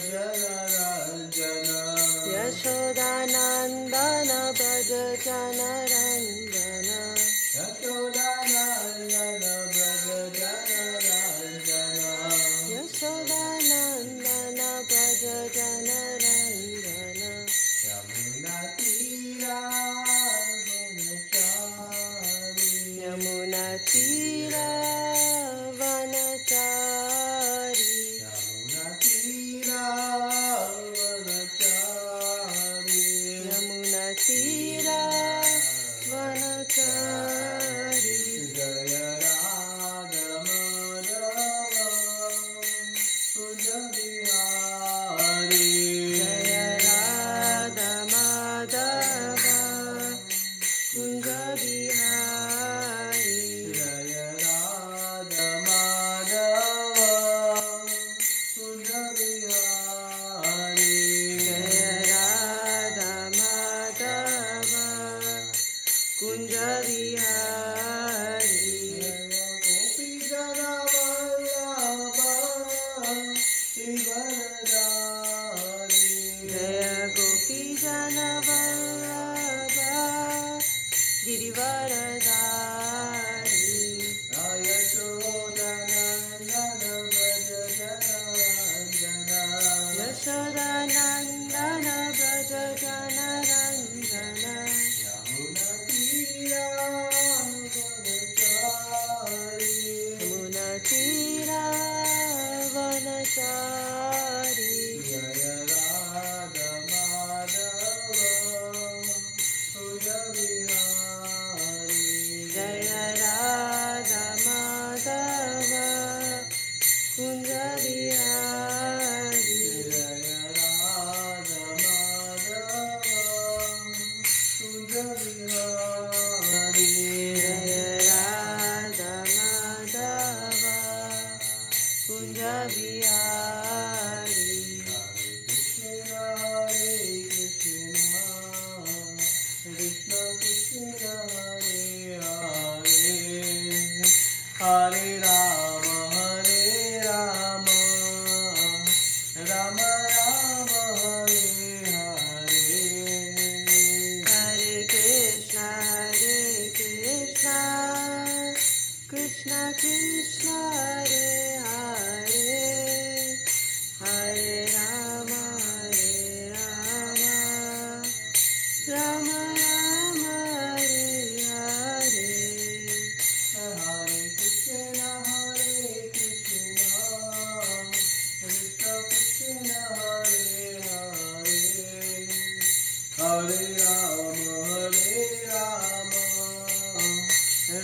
Jana Yashodanandana Braja Jana Ranjana Yashodanandana Braja Jana Ranjana Yashodanandana Braja Jana Ranjana Yamuna Tira Vanachari Yamuna Tira Vanachari Yamuna Tira Vanachari Yamuna Tira Vanachari Jaya Radha Madhava Kunja Bihari Jaya Radha Madhava Kunja Bihari Jaya Radha Madhava Kunja Bihari Jaya Radha Madhava Kunja Bihari Gopi Jana Vallabha Shivaradari Jaya Gopi Jana Vallabha Girivaradari Jaya Shodanandana Braja Jana Jana Yashodanandana Braja Jana Ranjana Yamuna Tira Vanachari Yamuna Tira Vanachari Jaya Radha Madhava Kunja Bihari Jaya Radha Madhava Kunja Bihari Jaya Radha Madhava Kunja Bihari Jaya Radha Madhava Kunja Bihari Hare Krishna Krishna Krishna Hare Hare Hare Rama Hare Rama Rama Rama Hare Hare Hare Krishna Krishna Krishna Hare Hare Hare Rama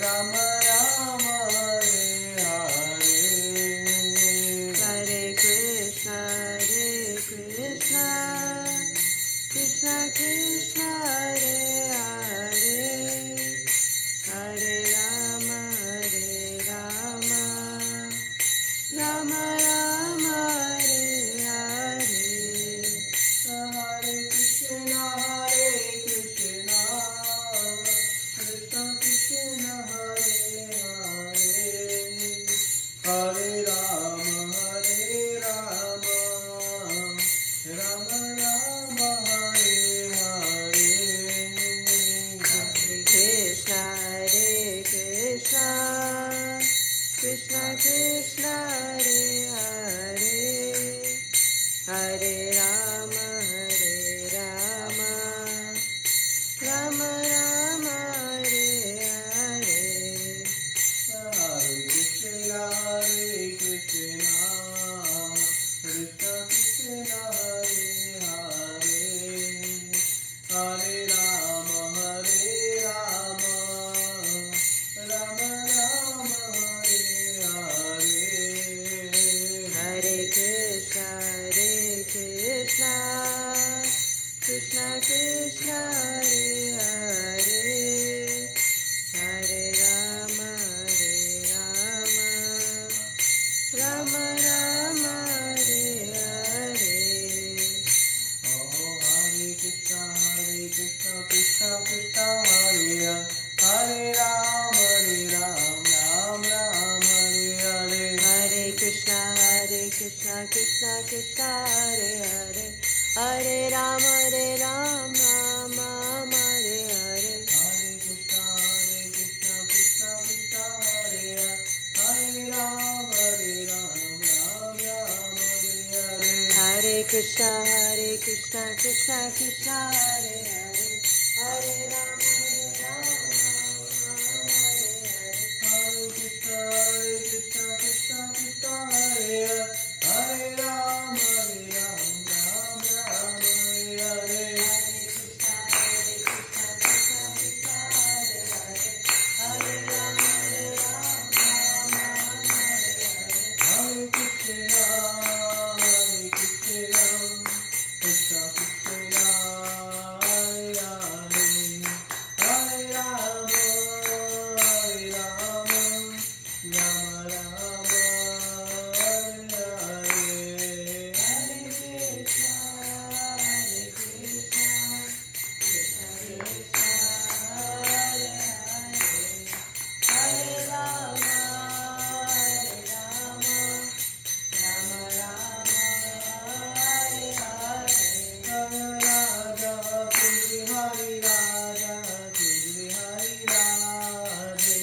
Rama Rama Hare Hare Hare Krishna Krishna Krishna Hare Hare Hare Rama Rama Rama Hare Hare Hare Krishna Krishna Krishna Hare Hare Hare Rama Rama Rama Hare Hare Hare Krishna Krishna Krishna Hare Hare Hare Rama Rama Rama Hare Hare Hare Krishna Krishna Krishna Hare Hare Hare Rama Rama Rama Hare Hare Hare Krishna Krishna Krishna Hare Hare Hare Rama Rama Rama Hare Hare Hare Krishna Krishna Krishna Hare Hare Hare Rama Rama Rama Hare Hare Hare Krishna Krishna Krishna Hare Hare Ram Ram Hare Hare Hare Krishna Krishna Krishna Hare Hare Rama, Rama Rama, Hare Hare. Hare Krishna, Krishna Krishna, Hare Hare. Hare Rama, Ram Ram, Hare Hare. Hare Krishna, Krishna Krishna, Hare Hare. Hare Rama, Rama Rama, Hare Hare. Hare Krishna, Krishna Krishna, Hare Hare. Hare Rama, Ram Ram, Hare Hare. Hare Krishna, Krishna Krishna, Hare Hare. Hare Rama, Rama Rama, Hare Hare. Radha Kunji Hari Radha Kunji Hari Radhe.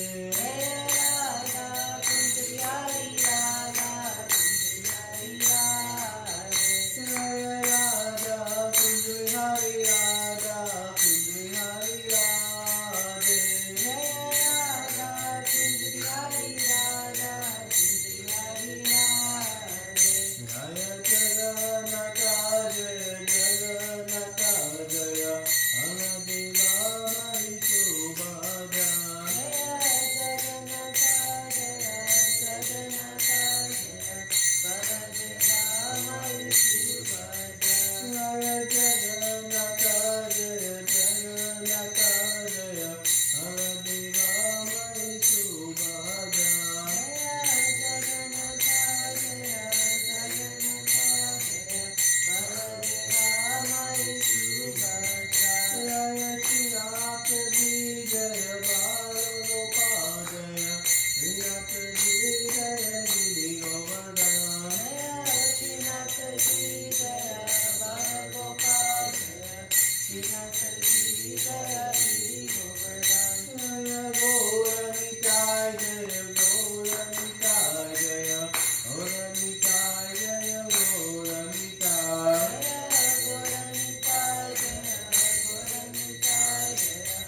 Radha Kunji Hari Radha Kunji Hari Radhe. Radha Kunji Hari Radha Kunji Hari Radhe. Radha Kunji Hari Radha Kunji Hari Radhe. Jaya Jagannatha Jaya Jagannatha Jaya Aladeva Mai Subhadra. Jaya Jagannatha Jaya Jagannatha Jaya Baladeva Mai Subhadra. Jaya Jagannatha Jaya Jagannatha Jaya Aladeva Mai Subhadra. Jaya Jagannatha Jaya Jagannatha Jaya Baladeva Mai Subhadra. Jaya Shri Nath Ji Jaya Bal Gopal Jaya Shri Nath Ji Jaya Giri Govardhan. Jaya Shri Nath Ji Jaya Bal Gopal Jaya Shri Nath Ji Jaya Giri Govardhan. Jaya Gauranitai Jaya Gauranitai Jaya Gauranitai Jaya Gauranitai. Jaya Gauranitai Jaya Gauranitai Jaya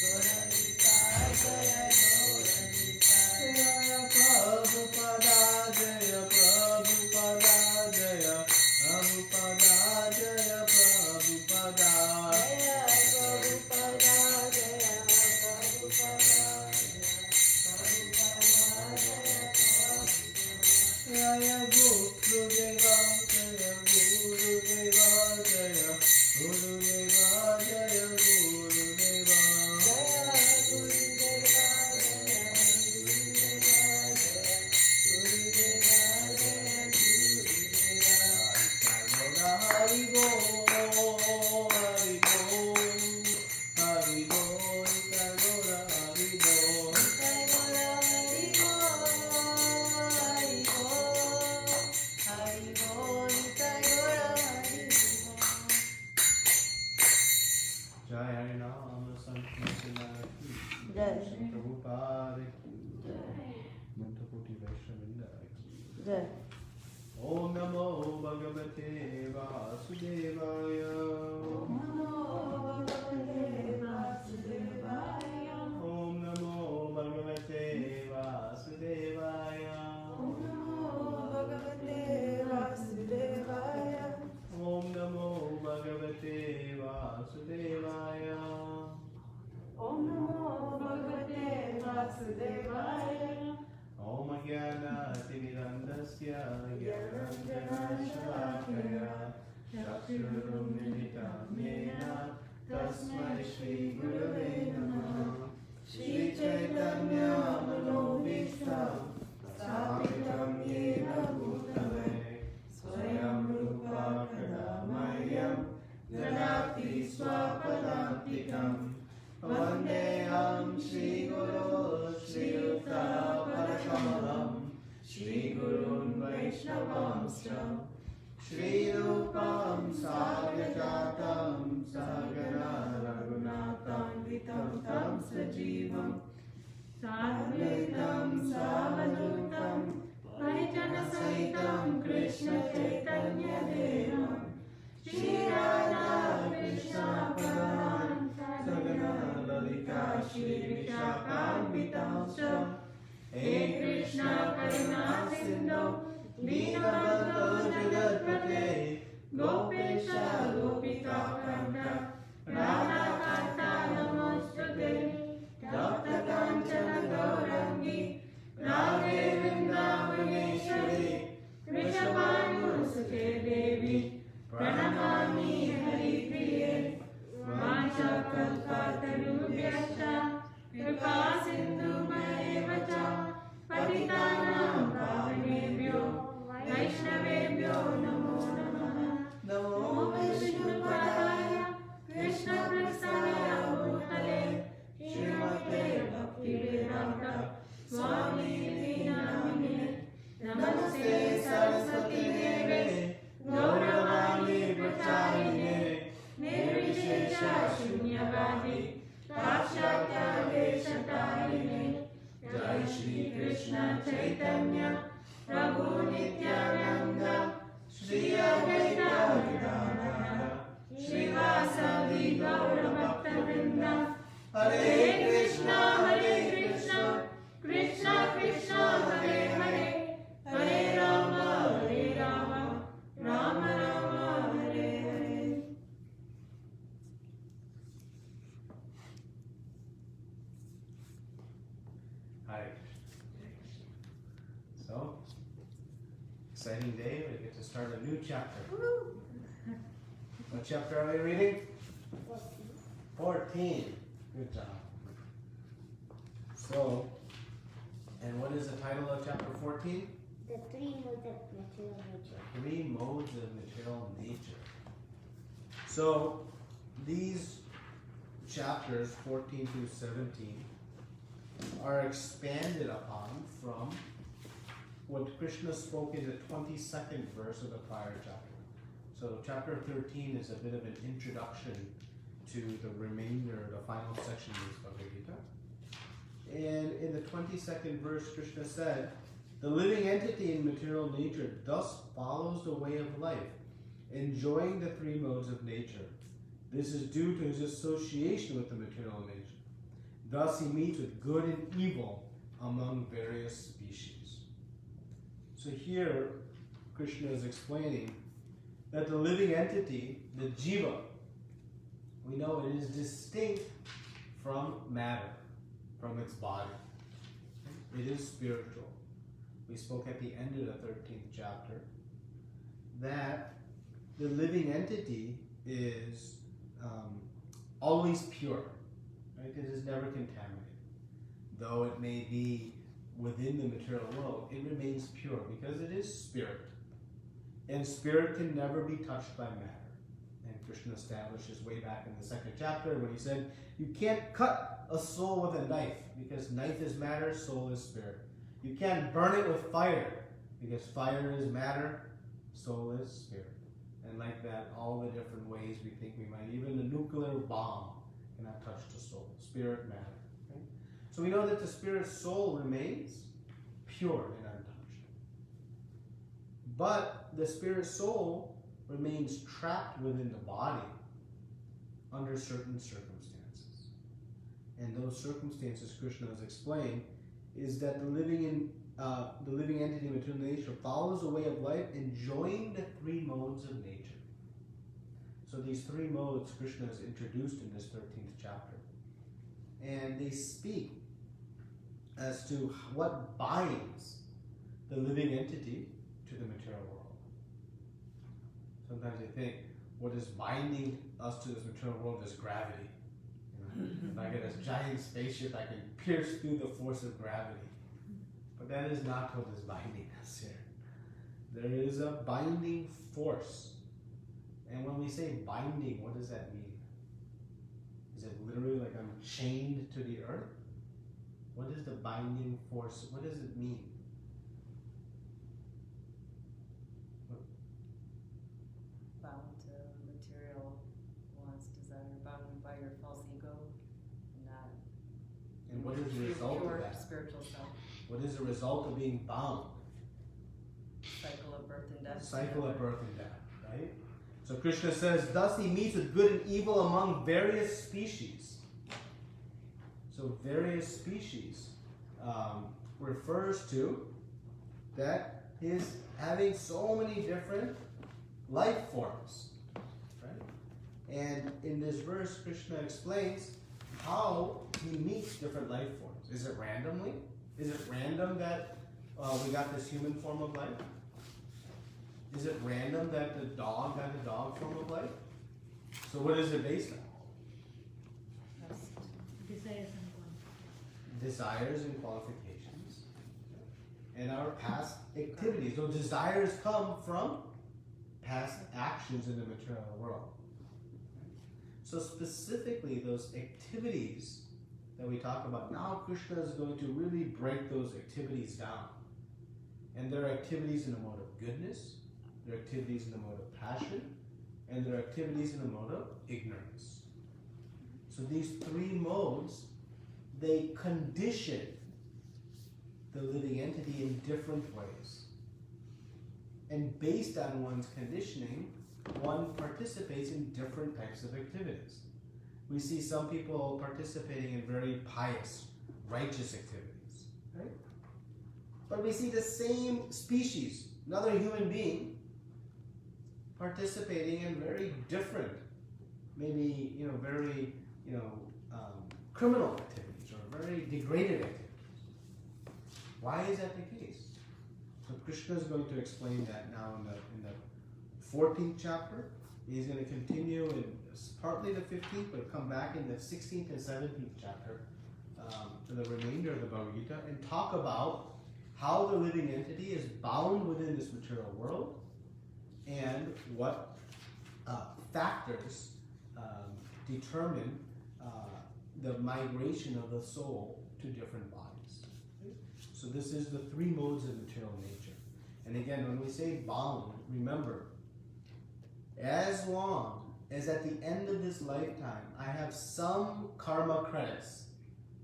Gauranitai Jaya Gauranitai. Jaya Prabhupada Jaya Prabhupada Jaya Prabhupada Jaya Prabhupada. Jaya Prabhupada Jaya Prabhupada Jaya Prabhupada Jaya Gurudeva Jaya Gurudeva Jaya Gurudeva Jaya Gurudeva. Jaya Gurudeva Jaya Gurudeva Jaya Gurudeva Jaya Gurudeva. Hari Bol, Hari Bol, Hari Bol, Hari Bol, Hari Bol, Hari Bol. Jai Hari Rama Sankirtana ki Jai. Prabhupada ki Mantakoti Vaishnavinda ki. Jai. Om Namo Bhagavate Vasudevaya. Om Namo Bhagavate Vasudevaya. Om Namo Bhagavate Vasudevaya. Om Namo Bhagavate Vasudevaya. Om Namo Bhagavate Vasudevaya. Om Jnana Timirandasya Jnana Shalakaya Chakshurum Militam Yena Tasmai Shri Gurave Namaha. Shri Chaitanya Manobishtam Sthapitam Yena Bhutale Swayam Rupa Kadamayam Dadati Swapadantikam. Vandeham Shri Guru Shri Yuta Parakalam Shri Gurun Vaishnavamscha Shrirupam Sagajatam Sagana Raghunatham Tam Sajivam Sadvaitam Savadutam Varijana Sahitam Krishna Chaitanya Devam Shri Radha Krishna Padan Sagana Lalita Shri Vishakambhitamsha He Krishna Karuna Sindhu Deenabandhu Jagatpate Gopesha Gopika Kanta Radha Kanta Namostute Tapta Kanchana Gaurangi Radhe Vrindavaneshwari Vrishabhanusute Devi Pranamami Hari Priye Vancha Kalpatarubhyascha Kripa Sindhu Bhayevacha Patitanam Pavanebhyo Vaishnavebhyo Namo Namaha Namo Vishnupadaya Krishna Prasaya Bhutale Srimate Bhaktivedanta Swami Iti Namine Namaste Saraswati Deve Gauravani Pracharine Nirvishesha Shunyavadi Pashakya Deshatarine Jai Shri Krishna Chaitanya Prabhu Nityananda Shri Advaita Gadadhara Srivasavi Gaura Bhaktavrinda Hare Krishna Krishna Krishna Hare Hare Hare Rama Rama Rama Hare Hare. Hare Krishna. So, exciting day. We get to start a new chapter. What chapter are we reading? 14. Good job. So, and what is the title of chapter 14? The three modes of material nature. Three modes of material nature. So, these chapters 14 through 17 are expanded upon from what Krishna spoke in the 22nd verse of the prior chapter. So chapter 13 is a bit of an introduction to the remainder, the final section of Bhagavad Gita. And in the 22nd verse, Krishna said, the living entity in material nature thus follows the way of life, enjoying the three modes of nature. This is due to his association with the material nature. Thus he meets with good and evil among various species. So here, Krishna is explaining that the living entity, the jiva, we know it is distinct from matter, from its body. It is spiritual. We spoke at the end of the 13th chapter that the living entity is always pure. Right? It is never contaminated. Though it may be within the material world, it remains pure because it is spirit. And spirit can never be touched by matter. And Krishna established this way back in the 2nd chapter when he said, you can't cut a soul with a knife because knife is matter, soul is spirit. You can't burn it with fire because fire is matter, soul is spirit. And like that, all the different ways we think we might, even the nuclear bomb cannot touch the soul. Spirit, matter. Okay? So we know that the spirit soul remains pure and untouched. But the spirit soul remains trapped within the body under certain circumstances. And those circumstances, Krishna has explained, is that the living entity of material nature follows a way of life enjoying the three modes of nature. So these three modes Krishna has introduced in this 13th chapter. And they speak as to what binds the living entity to the material world. Sometimes they think what is binding us to this material world is gravity. If I get a giant spaceship, I can pierce through the force of gravity. But that is not what is binding us here. There is a binding force. And when we say binding, what does that mean? Is it literally like I'm chained to the earth? What is the binding force? What does it mean? What is the result of being bound? Cycle of birth and death. Cycle of birth and death, right? So Krishna says, thus he meets with good and evil among various species. So various species refers to that he is having so many different life forms, right? And in this verse, Krishna explains how he meets different life forms. Is it randomly? Is it random that we got this human form of life? Is it random that the dog got the dog form of life? So what is it based on? Desires and qualifications. And our past activities. Those desires come from past actions in the material world. So specifically those activities that we talk about, now Krishna is going to really break those activities down. And there are activities in the mode of goodness, there are activities in the mode of passion, and there are activities in the mode of ignorance. So these three modes, they condition the living entity in different ways. And based on one's conditioning, one participates in different types of activities. We see some people participating in very pious, righteous activities, right? But we see the same species, another human being, participating in very different, maybe, very, criminal activities or very degraded activities. Why is that the case? So Krishna is going to explain that now in the 14th chapter. He's going to continue in partly the 15th, but come back in the 16th and 17th chapter to the remainder of the Bhagavad Gita and talk about how the living entity is bound within this material world and what factors determine the migration of the soul to different bodies. So this is the three modes of material nature. And again, when we say bound, remember, as long as at the end of this lifetime I have some karma credits,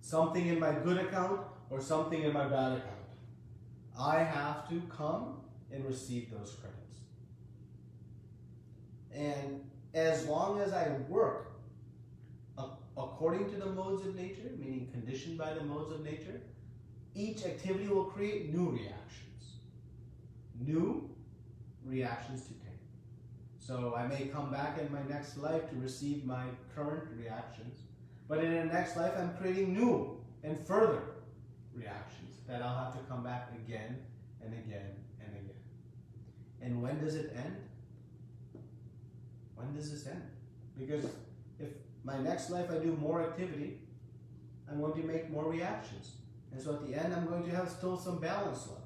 something in my good account or something in my bad account, I have to come and receive those credits. And as long as I work according to the modes of nature, meaning conditioned by the modes of nature, each activity will create new reactions. New reactions to take. So I may come back in my next life to receive my current reactions, but in the next life I'm creating new and further reactions that I'll have to come back again and again and again. And when does it end? When does this end? Because if my next life I do more activity, I'm going to make more reactions. And so at the end I'm going to have still some balance left.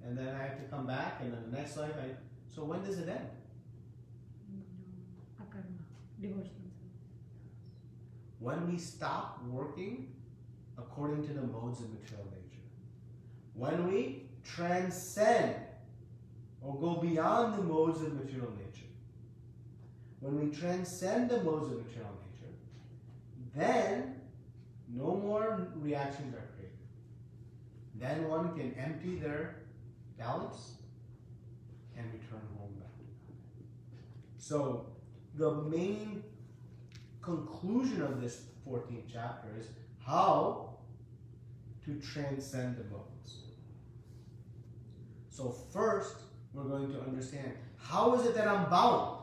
And then I have to come back, and then the next life so when does it end? When we stop working according to the modes of material nature. When we transcend or go beyond the modes of material nature. When we transcend the modes of material nature, then no more reactions are created. Then one can empty their balance and return home back to God. So the main conclusion of this 14th chapter is how to transcend the modes. So first, we're going to understand, how is it that I'm bound?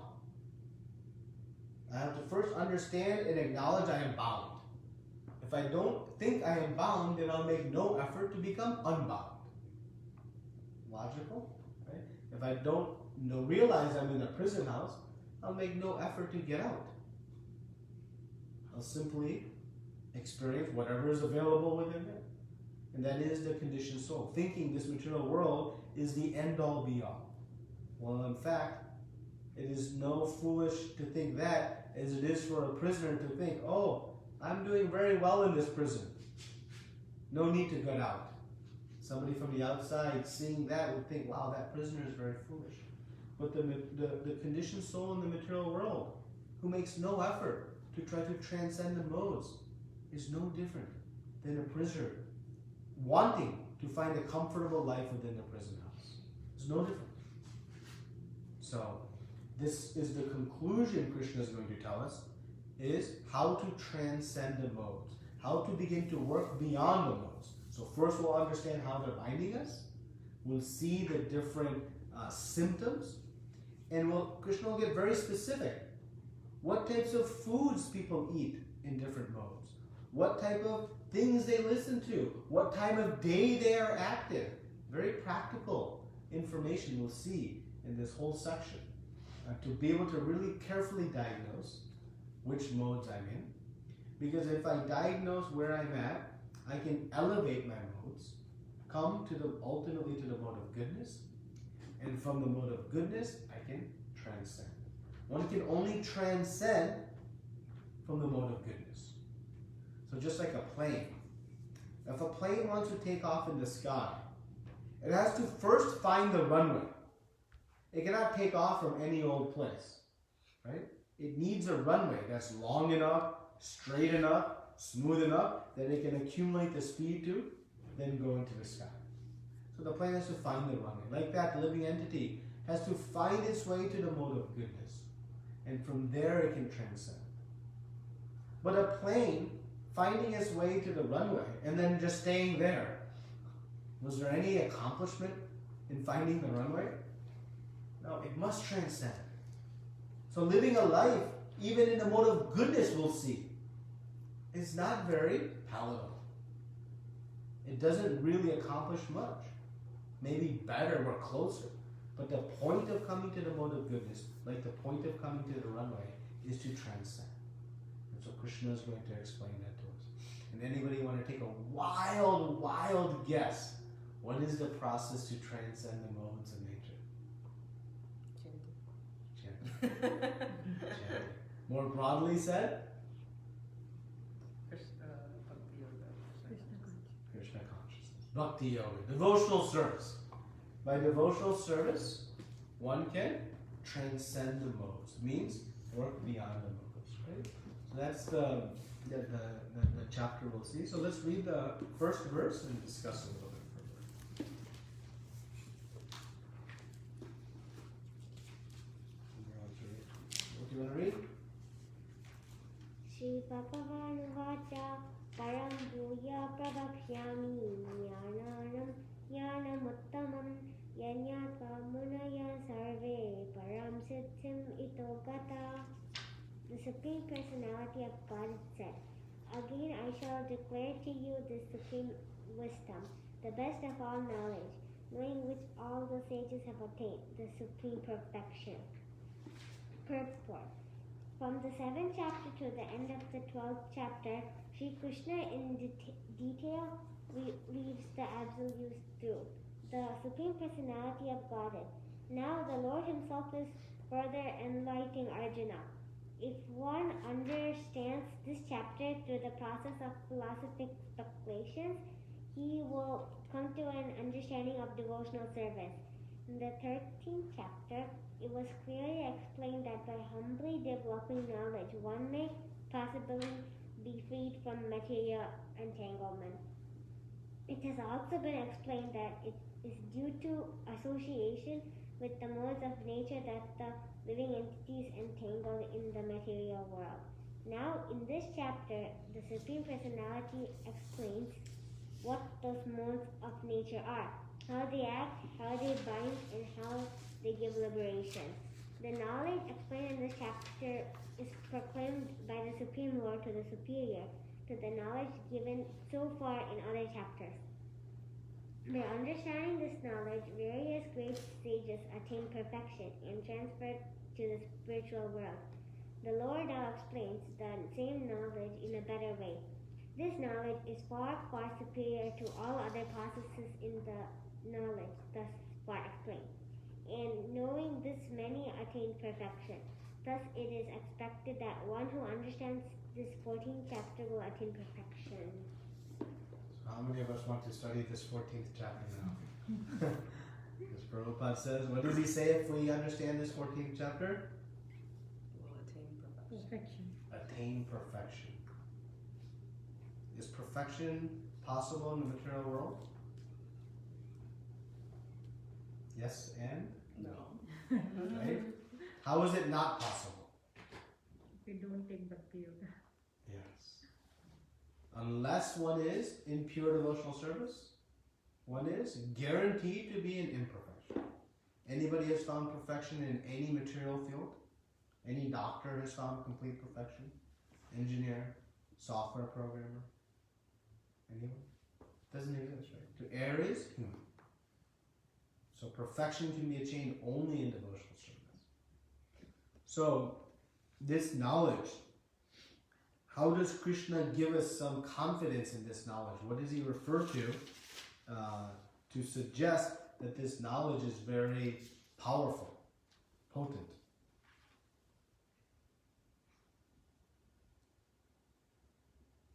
I have to first understand and acknowledge I am bound. If I don't think I am bound, then I'll make no effort to become unbound. Logical, right? If I don't realize I'm in a prison house, I'll make no effort to get out. I'll simply experience whatever is available within it. And that is the conditioned soul, thinking this material world is the end-all be-all. Well, in fact, it is no foolish to think that as it is for a prisoner to think, oh, I'm doing very well in this prison. No need to get out. Somebody from the outside seeing that would think, wow, that prisoner is very foolish. But the conditioned soul in the material world, who makes no effort to try to transcend the modes, is no different than a prisoner wanting to find a comfortable life within the prison house. It's no different. So, this is the conclusion Krishna is going to tell us, is how to transcend the modes, how to begin to work beyond the modes. So first we'll understand how they're binding us, we'll see the different symptoms, and Krishna will get very specific. What types of foods people eat in different modes, what type of things they listen to, what time of day they are active. Very practical information we'll see in this whole section to be able to really carefully diagnose which modes I'm in. Because if I diagnose where I'm at, I can elevate my modes, come to ultimately to the mode of goodness, and from the mode of goodness, I can transcend. One can only transcend from the mode of goodness. So just like a plane, if a plane wants to take off in the sky, it has to first find the runway. It cannot take off from any old place, right? It needs a runway that's long enough, straight enough, smooth enough that it can accumulate the speed to then go into the sky. So the plane has to find the runway. Like that living entity has to find its way to the mode of goodness. And from there it can transcend. But a plane finding its way to the runway and then just staying there, was there any accomplishment in finding the runway? No, it must transcend. So living a life, even in the mode of goodness, we'll see, is not very palatable. It doesn't really accomplish much. Maybe better or closer. But the point of coming to the mode of goodness, like the point of coming to the runway, is to transcend. And so Krishna is going to explain that to us. And anybody want to take a wild, wild guess? What is the process to transcend the modes of nature? Chanting. More broadly said? Krishna consciousness. Bhakti yoga. Devotional service. By devotional service, one can transcend the modes. Means work beyond the modes. Right? So that's the chapter we'll see. So let's read the first verse and discuss a little bit further. What do you want to read? Shri Bhagavan Vacha Param Bhuya Prabhakshyami Jnananam Jnanamuttamam Yanyata Munaya Sarve Param Siddhim Ito Gata. The Supreme Personality of God said, "Again I shall declare to you the supreme wisdom, the best of all knowledge, knowing which all the sages have attained, the supreme perfection." Purport. From the 7th chapter to the end of the 12th chapter, Sri Krishna in detail leaves the absolute truth, the Supreme Personality of Godhead. Now the Lord himself is further enlightening Arjuna. If one understands this chapter through the process of philosophic speculations, he will come to an understanding of devotional service. In the 13th chapter, it was clearly explained that by humbly developing knowledge, one may possibly be freed from material entanglement. It has also been explained that it is due to association with the modes of nature that the living entities entangled in the material world. Now, in this chapter, the Supreme Personality explains what those modes of nature are, how they act, how they bind, and how they give liberation. The knowledge explained in this chapter is proclaimed by the Supreme Lord to the superior, to the knowledge given so far in other chapters. By understanding this knowledge, various great sages attain perfection and transferred to the spiritual world. The Lord now explains the same knowledge in a better way. This knowledge is far, far superior to all other processes in the knowledge thus far explained. And knowing this, many attain perfection. Thus, it is expected that one who understands this 14th chapter will attain perfection. How many of us want to study this 14th chapter now? As Prabhupada says, what does he say if we understand this 14th chapter? Will attain perfection. Attain perfection. Is perfection possible in the material world? Yes and No. right? How is it not possible? We don't take Bhakti Yoga. Yes. Unless one is in pure devotional service, one is guaranteed to be in imperfection. Anybody has found perfection in any material field? Any doctor has found complete perfection? Engineer, software programmer? Anyone? Doesn't exist, right? To err is human. So perfection can be attained only in devotional service. So this knowledge, how does Krishna give us some confidence in this knowledge? What does he refer to suggest that this knowledge is very powerful, potent?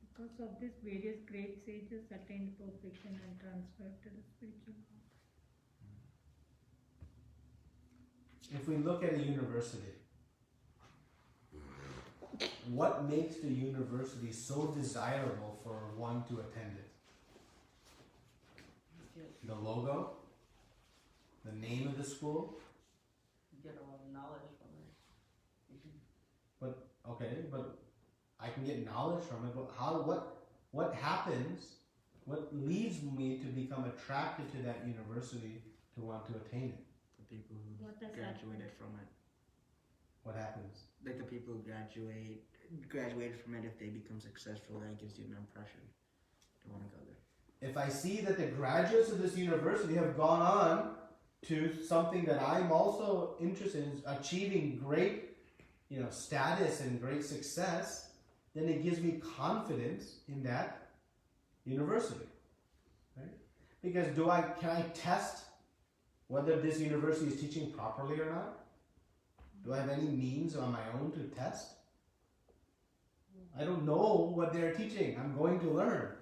Because of this, various great sages attained perfection and transferred to the spiritual world. If we look at a university, what makes the university so desirable for one to attend it? The logo? The name of the school? You get a lot of knowledge from it. You can But I can get knowledge from it, but what happens, what leads me to become attracted to that university to want to attain it? The people who What does that graduated from it. What happens? Like the people who graduated from it, if they become successful, that gives you an impression to want to go there. If I see that the graduates of this university have gone on to something that I'm also interested in, achieving great, status and great success, then it gives me confidence in that university, right? Because can I test whether this university is teaching properly or not? Do I have any means on my own to test? I don't know what they're teaching. I'm going to learn.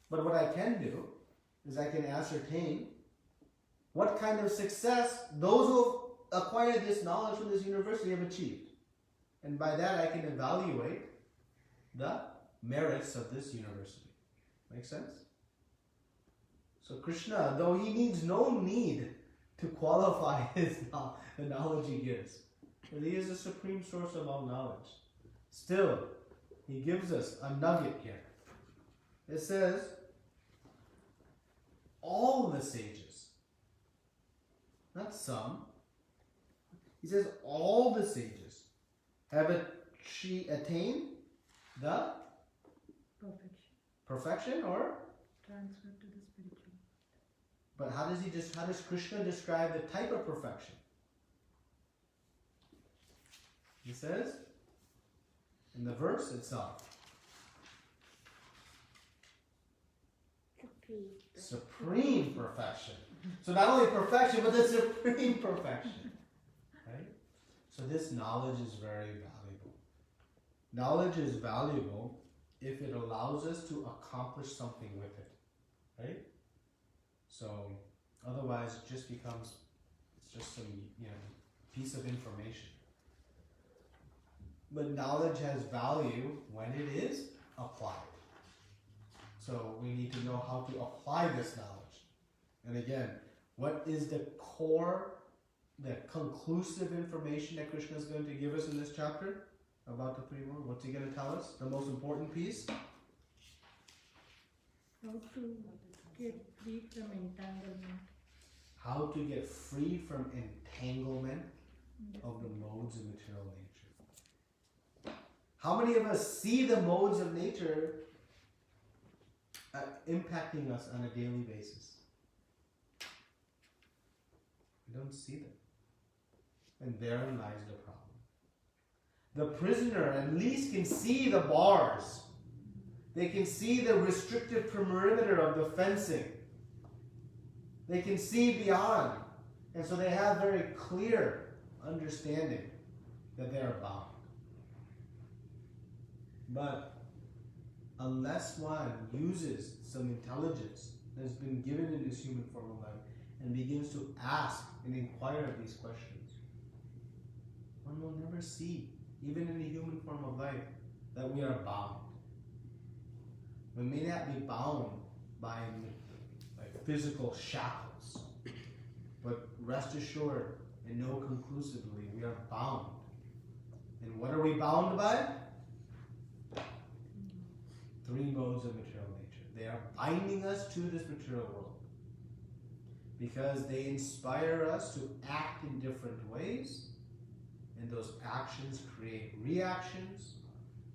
But what I can do is I can ascertain what kind of success those who have acquired this knowledge from this university have achieved. And by that I can evaluate the merits of this university. Make sense? So Krishna, though he needs no need to qualify the knowledge he gives, but he is the supreme source of all knowledge, still, he gives us a nugget here. It says, all the sages, not some, he says all the sages have attained the perfection or transferred to the spiritual. but how does Krishna describe the type of perfection? He says in the verse itself, supreme perfection. So not only perfection, but the supreme perfection. Right? So this knowledge is very valuable. Knowledge is valuable if it allows us to accomplish something with it. Right? So otherwise it just becomes some piece of information. But knowledge has value when it is applied. So we need to know how to apply this knowledge. And again, what is the core, the conclusive information that Krishna is going to give us in this chapter about the three worlds? What's he going to tell us? The most important piece? How to get free from entanglement. How to get free from entanglement of the modes of material nature. How many of us see the modes of nature impacting us on a daily basis? We don't see them. And therein lies the problem. The prisoner at least can see the bars. They can see the restrictive perimeter of the fencing. They can see beyond. And so they have very clear understanding that they are bound. But unless one uses some intelligence that has been given in this human form of life and begins to ask and inquire of these questions, one will never see, even in the human form of life, that we are bound. We may not be bound by physical shackles, But rest assured and know conclusively we are bound. And what are we bound by? 3 modes of material nature. They are binding us to this material world because they inspire us to act in different ways, and those actions create reactions,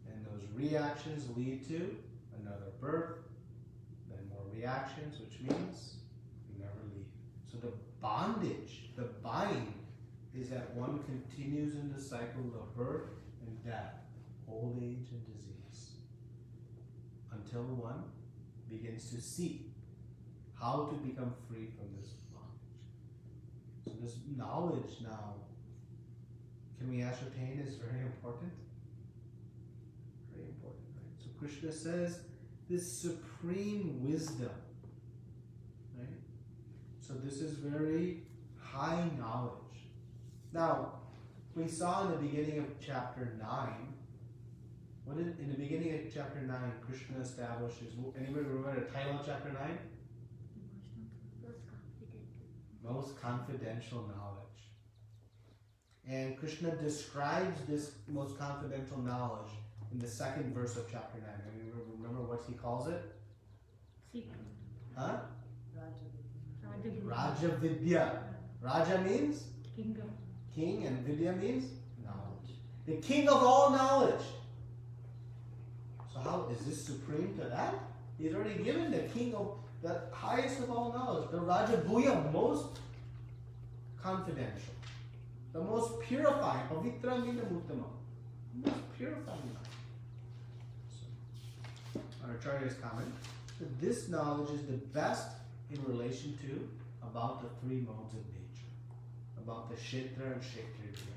and those reactions lead to another birth, then more reactions, which means we never leave. So the bondage, the bind, is that one continues in the cycle of birth and death, old age and disease, until one begins to see how to become free from this bondage. So this knowledge now, can we ascertain, is very important? Very important, right? So Krishna says this supreme wisdom, right? So this is very high knowledge. Now, we saw in the beginning of chapter 9, in the beginning of chapter 9, Krishna establishes, anybody remember the title of chapter 9? Most confidential knowledge. And Krishna describes this most confidential knowledge in the 2nd verse of chapter 9. Anybody remember what he calls it? Secret. Huh? Raja. Raja Vidya. Raja means? Kingdom. King, and Vidya means? Knowledge. The king of all knowledge. So how is this supreme to that? He's already given the king of the highest of all knowledge, the Raja Bhuya, most confidential, the most purifying, pavitra mina uttama, most purifying knowledge. So, our Acharya's comment that this knowledge is the best in relation to about the 3 modes of nature, about the Kshetra and Kshetriya.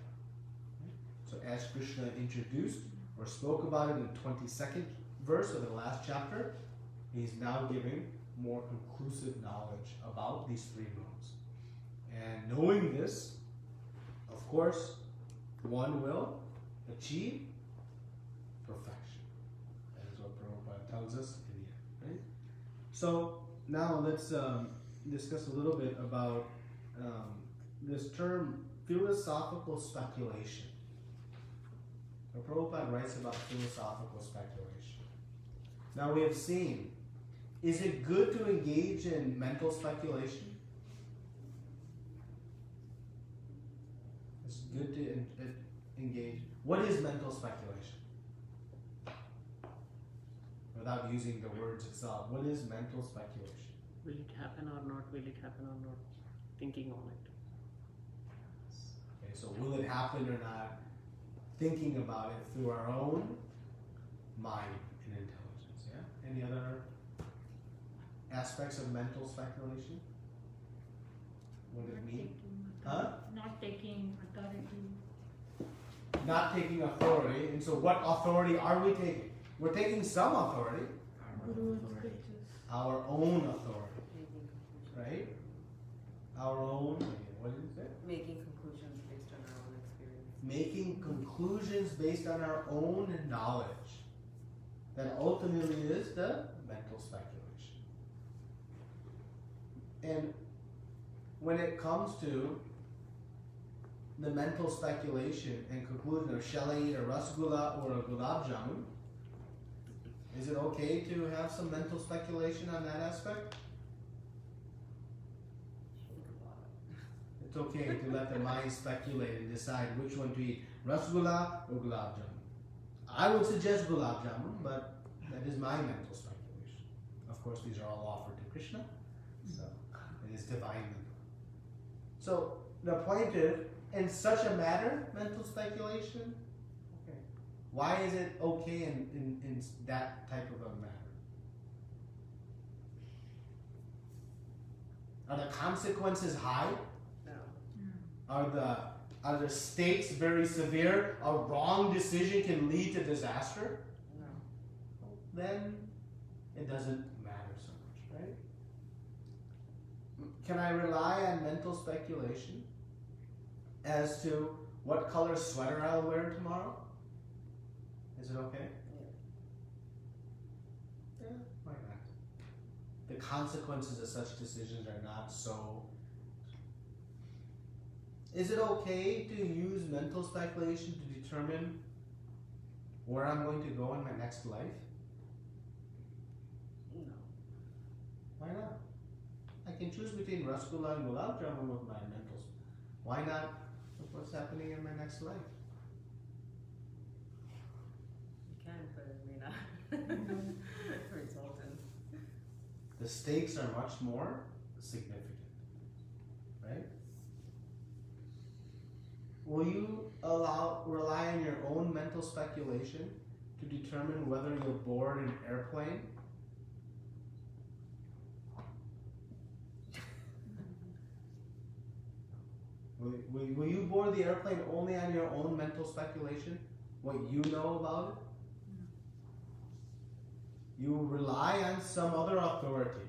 So as Krishna introduced or spoke about it in the 22nd verse of the last chapter, he's now giving more conclusive knowledge about these 3 modes. And knowing this, of course, one will achieve perfection. That is what Prabhupada tells us in the end, right? So now let's discuss a little bit about this term philosophical speculation. Now, Prabhupada writes about philosophical speculation. Now we have seen, is it good to engage in mental speculation? It's good to engage. What is mental speculation? Without using the words itself, what is mental speculation? Will it happen or not? Will it happen or not? Thinking on it. Okay, so will it happen or not? Thinking about it through our own mind and intelligence. Yeah. Any other aspects of mental speculation? What does it mean? Not taking authority. Not taking authority. And so, what authority are we taking? We're taking some authority. Guru's scriptures. Our own authority, right? Our own. What did you say? Making conclusions based on our own experience. Making conclusions based on our own knowledge. That ultimately is the mental speculation. And when it comes to the mental speculation and conclusion of shall I eat a rasgulla or a gulab jamun, is it okay to have some mental speculation on that aspect? It's okay to let the mind speculate and decide which one to eat, rasgulla or gulab jamun. I would suggest gulab jamun, but that is my mental speculation. Of course, these are all offered to Krishna, so it is divine. So the point is, in such a matter, mental speculation, okay. Why is it okay in that type of a matter? Are the consequences high? No. Are the stakes very severe? A wrong decision can lead to disaster? No. Then it doesn't matter so much, right? Can I rely on mental speculation as to what color sweater I'll wear tomorrow? Is it okay? Yeah, why not? The consequences of such decisions are not so Is it okay to use mental speculation to determine where I'm going to go in my next life? No. Why not? I can choose between Rasgulla and Gulab Jamun with my mental. Why not with what's happening in my next life? You can, but it may not result in. The stakes are much more significant, right? Will you rely on your own mental speculation to determine whether you'll board an airplane? Will you board the airplane only on your own mental speculation? What you know about it? You rely on some other authority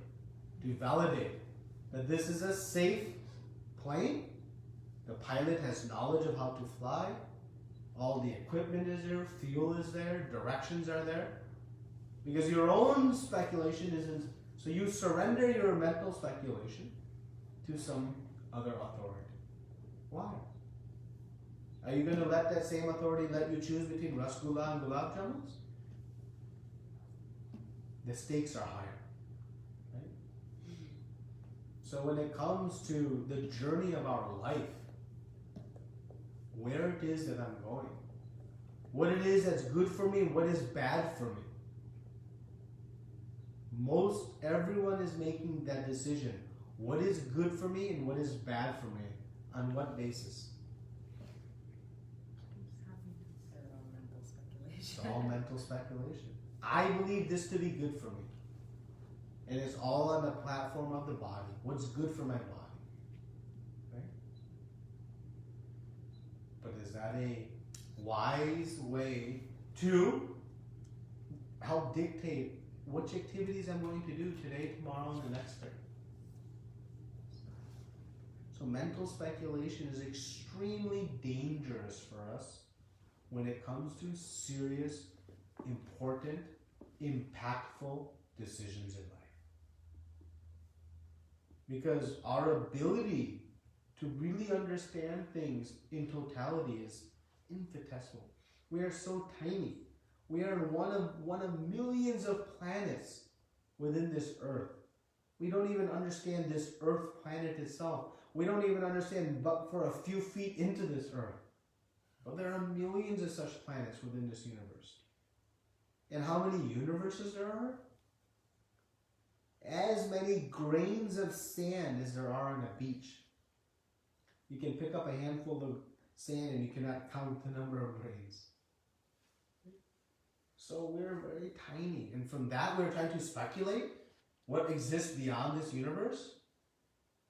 to validate that this is a safe plane. The pilot has knowledge of how to fly. All the equipment is there, fuel is there, directions are there. Because your own speculation isn't. So you surrender your mental speculation to some other authority. Why? Are you going to let that same authority let you choose between Rasgulla and Gulab Jamuns? The stakes are higher. Right? So when it comes to the journey of our life, where it is that I'm going, what it is that's good for me, what is bad for me, everyone is making that decision. What is good for me and what is bad for me? On what basis? Their own mental speculation. It's all mental speculation. I believe this to be good for me. And it's all on the platform of the body. What's good for my body? Right? But is that a wise way to help dictate which activities I'm going to do today, tomorrow, and the next day? So mental speculation is extremely dangerous for us when it comes to serious, important, impactful decisions in life. Because our ability to really understand things in totality is infinitesimal. We are so tiny. We are one of millions of planets within this earth. We don't even understand this earth planet itself. We don't even understand but for a few feet into this earth. But there are millions of such planets within this universe. And how many universes there are? As many grains of sand as there are on a beach. You can pick up a handful of sand and you cannot count the number of grains. So we're very tiny. And from that we're trying to speculate what exists beyond this universe.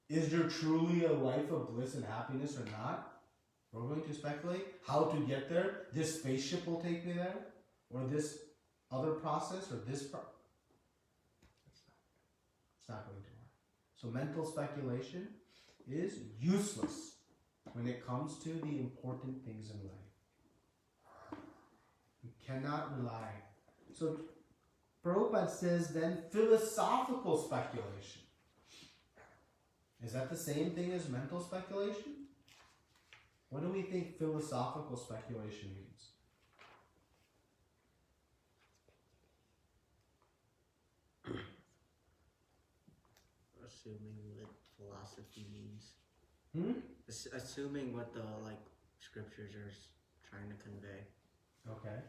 Is there truly a life of bliss and happiness or not? We're going to speculate how to get there. This spaceship will take me there. Or this other process or this it's not going to work. So mental speculation is useless when it comes to the important things in life. You cannot rely. So Prabhupada says then philosophical speculation. Is that the same thing as mental speculation? What do we think philosophical speculation means? Assuming what philosophy means. Hmm? Assuming what the scriptures are trying to convey. Okay.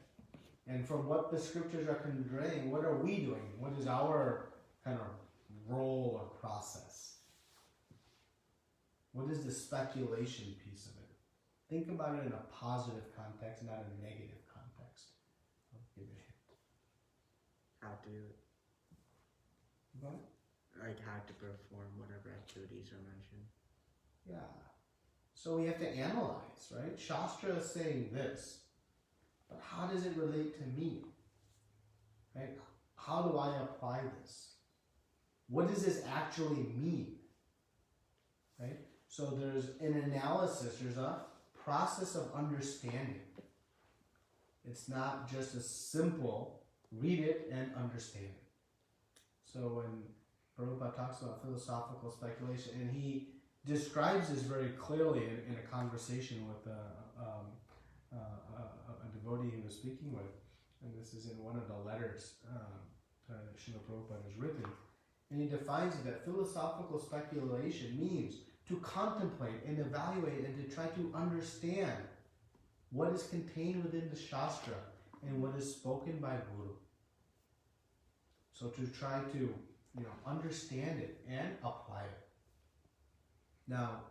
And from what the scriptures are conveying, what are we doing? What is our kind of role or process? What is the speculation piece of it? Think about it in a positive context, not a negative context. I'll give you a hint. How to What? how to perform whatever activities are mentioned. Yeah. So we have to analyze, right? Shastra is saying this, but how does it relate to me? Right? How do I apply this? What does this actually mean? Right? So there's an analysis, there's a process of understanding. It's not just a simple read it and understand it. So when Prabhupada talks about philosophical speculation, and he describes this very clearly in a conversation with a devotee he was speaking with, and this is in one of the letters Srila Prabhupada has written, and he defines it that philosophical speculation means to contemplate and evaluate and to try to understand what is contained within the Shastra and what is spoken by Guru. So to try to, understand it and apply it. Now,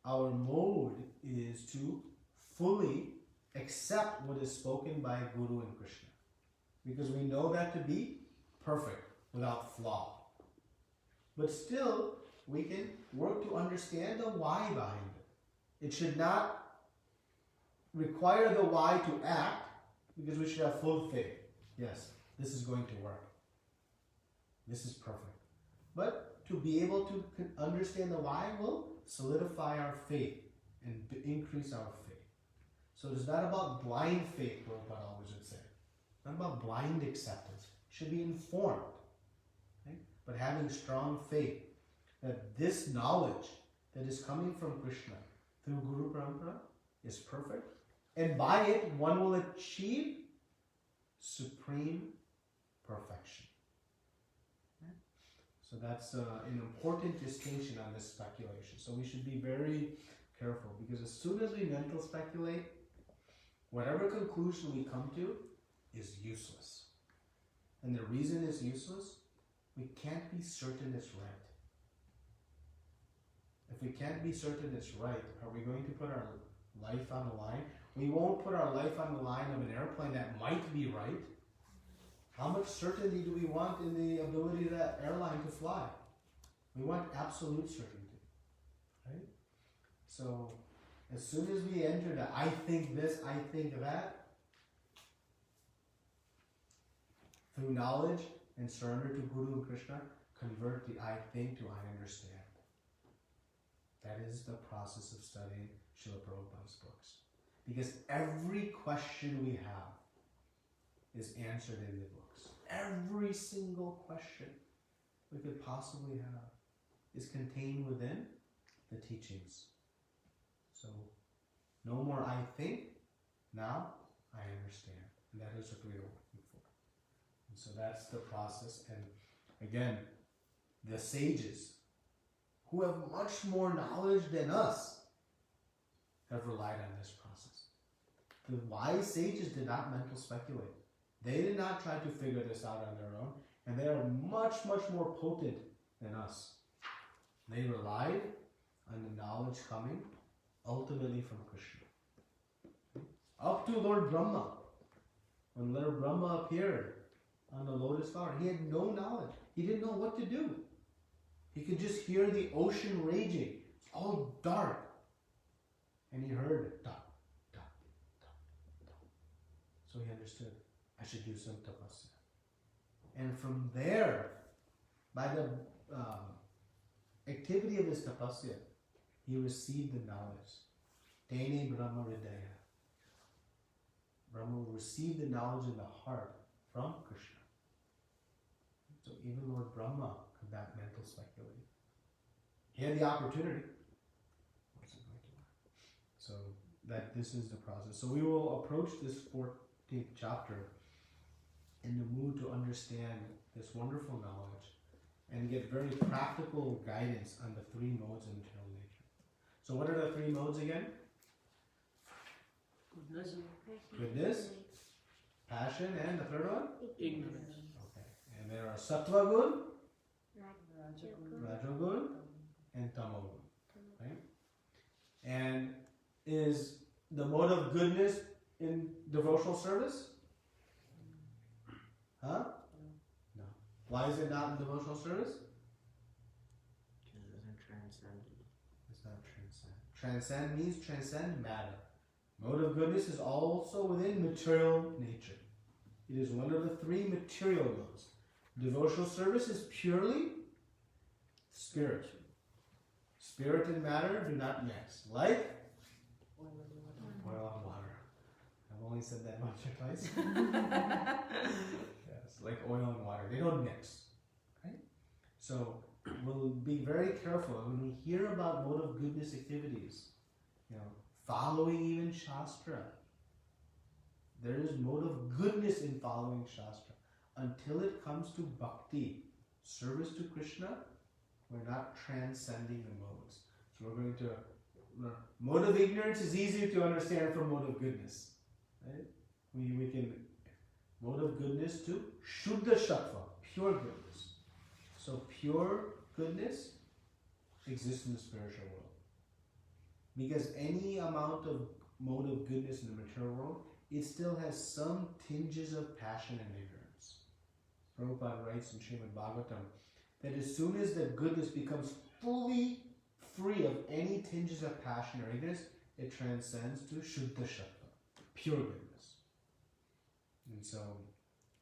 our mode is to fully accept what is spoken by Guru and Krishna, because we know that to be perfect, without flaw. But still, we can work to understand the why behind it. It should not require the why to act, because we should have full faith. Yes, this is going to work. This is perfect. But to be able to understand the why will solidify our faith and increase our faith. So it's not about blind faith, Prabhupada always would say. It's not about blind acceptance. It should be informed. Right? But having strong faith that this knowledge that is coming from Krishna through Guru Parampara is perfect. And by it, one will achieve supreme perfection. Okay? So that's an important distinction on this speculation. So we should be very careful, because as soon as we mental speculate, whatever conclusion we come to is useless. And the reason it's useless, we can't be certain it's right. If we can't be certain it's right, are we going to put our life on the line? We won't put our life on the line of an airplane that might be right. How much certainty do we want in the ability of that airline to fly? We want absolute certainty, right? So, as soon as we enter the I think this, I think that, through knowledge and surrender to Guru and Krishna, convert the I think to I understand. That is the process of studying Srila Prabhupada's books. Because every question we have is answered in the books. Every single question we could possibly have is contained within the teachings. So, no more I think, now I understand. And that is what we are looking for. And so that's the process. And again, the sages, who have much more knowledge than us, have relied on this process. The wise sages did not mental speculate. They did not try to figure this out on their own, and they are much, much more potent than us. They relied on the knowledge coming ultimately from Krishna. Up to Lord Brahma. When Lord Brahma appeared on the lotus flower, he had no knowledge. He didn't know what to do. He could just hear the ocean raging. It's all dark. And he heard tap, tap, tap, tap. So he understood, I should do some tapasya. And from there, by the activity of his tapasya, he received the knowledge. Tene Brahma Hridaya. Brahma will receive the knowledge in the heart from Krishna. So even Lord Brahma could not mental speculate. He had the opportunity. So that this is the process. So we will approach this 14th chapter in the mood to understand this wonderful knowledge and get very practical guidance on the three modes of material nature. So what are the three modes again? Goodness, Goodness, passion, and the third one? ignorance. Okay. And there are sattva gun, Rajagun. rajogun, and tamogun. Right? And is the mode of goodness in devotional service? Huh? No. Why is it not in devotional service? Because it doesn't transcend. It's not transcend. Transcend means transcend matter. Mode of goodness is also within material nature. It is one of the three material modes. Devotional service is purely spirit. Spirit and matter do not mix. Like oil and water. I've only said that once or twice. Yes, like oil and water. They don't mix. Right? So we'll be very careful when we hear about mode of goodness activities, following even Shastra. There is mode of goodness in following Shastra. Until it comes to bhakti, service to Krishna, we're not transcending the modes. So we're going to mode of ignorance is easier to understand from mode of goodness. Right? We can mode of goodness to Shuddha Sattva, pure goodness. So pure goodness exists in the spiritual world. Because any amount of mode of goodness in the material world, it still has some tinges of passion and ignorance. Prabhupada writes in Srimad Bhagavatam that as soon as the goodness becomes fully free of any tinges of passion or ignorance, it transcends to Shuddha Sattva, pure goodness. And so,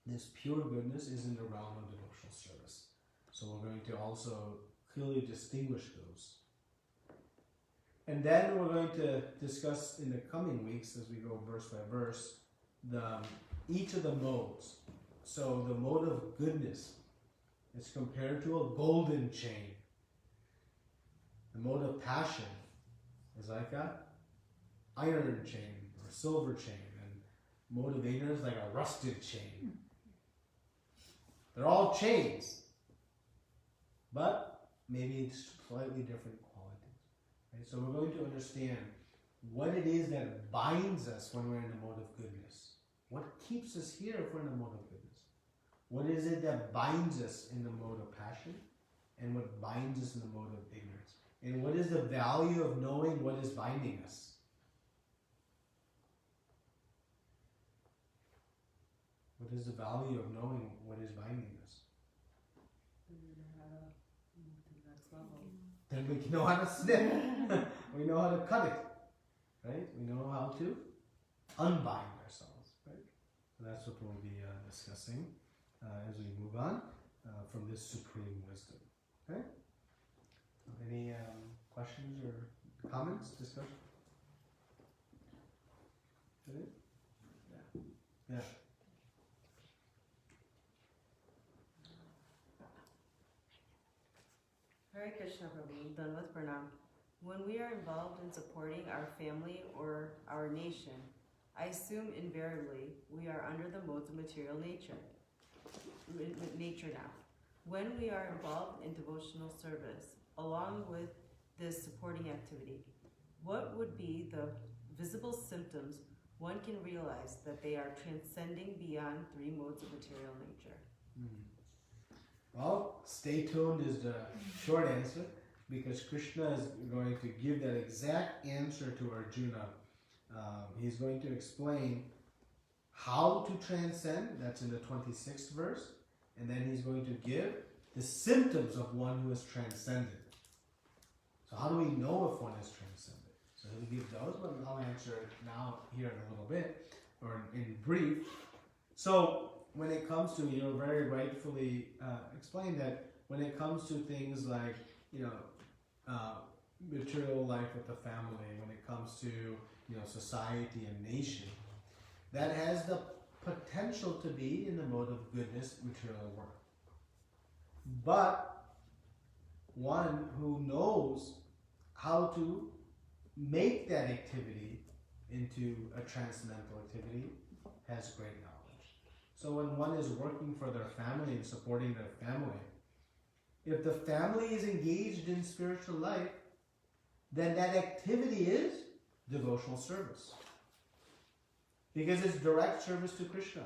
this pure goodness is in the realm of devotional service. So we're going to also clearly distinguish those. And then we're going to discuss in the coming weeks, as we go verse by verse, each of the modes. So the mode of goodness is compared to a golden chain. The mode of passion is like a iron chain or silver chain, and mode of ignorance like a rusted chain. They're all chains, but maybe it's slightly different qualities. Right? So we're going to understand what it is that binds us when we're in the mode of goodness. What keeps us here if we're in the mode of goodness? What is it that binds us in the mode of passion? And what binds us in the mode of ignorance? And what is the value of knowing what is binding us? What is the value of knowing what is binding us? Then we know how to snip. We know how to cut it. Right? We know how to unbind ourselves. Right? So that's what we'll be discussing as we move on from this supreme wisdom. Okay? Any questions or comments, discussion? Okay? Yeah. Hare Krishna Prabhu, Danvat Pranam. When we are involved in supporting our family or our nation, I assume invariably we are under the modes of material nature now. When we are involved in devotional service, along with this supporting activity, what would be the visible symptoms one can realize that they are transcending beyond three modes of material nature? Well, stay tuned is the short answer, because Krishna is going to give that exact answer to Arjuna. He's going to explain how to transcend, that's in the 26th verse, and then he's going to give the symptoms of one who has transcended. So how do we know if one is transcended? So he'll give those, but I'll answer it now here in a little bit, or in brief. So when it comes to, very rightfully explained that when it comes to things like, material life with the family, when it comes to, society and nation, that has the potential to be in the mode of goodness, material work. But one who knows how to make that activity into a transcendental activity has great knowledge. So when one is working for their family and supporting their family, if the family is engaged in spiritual life, then that activity is devotional service. Because it's direct service to Krishna.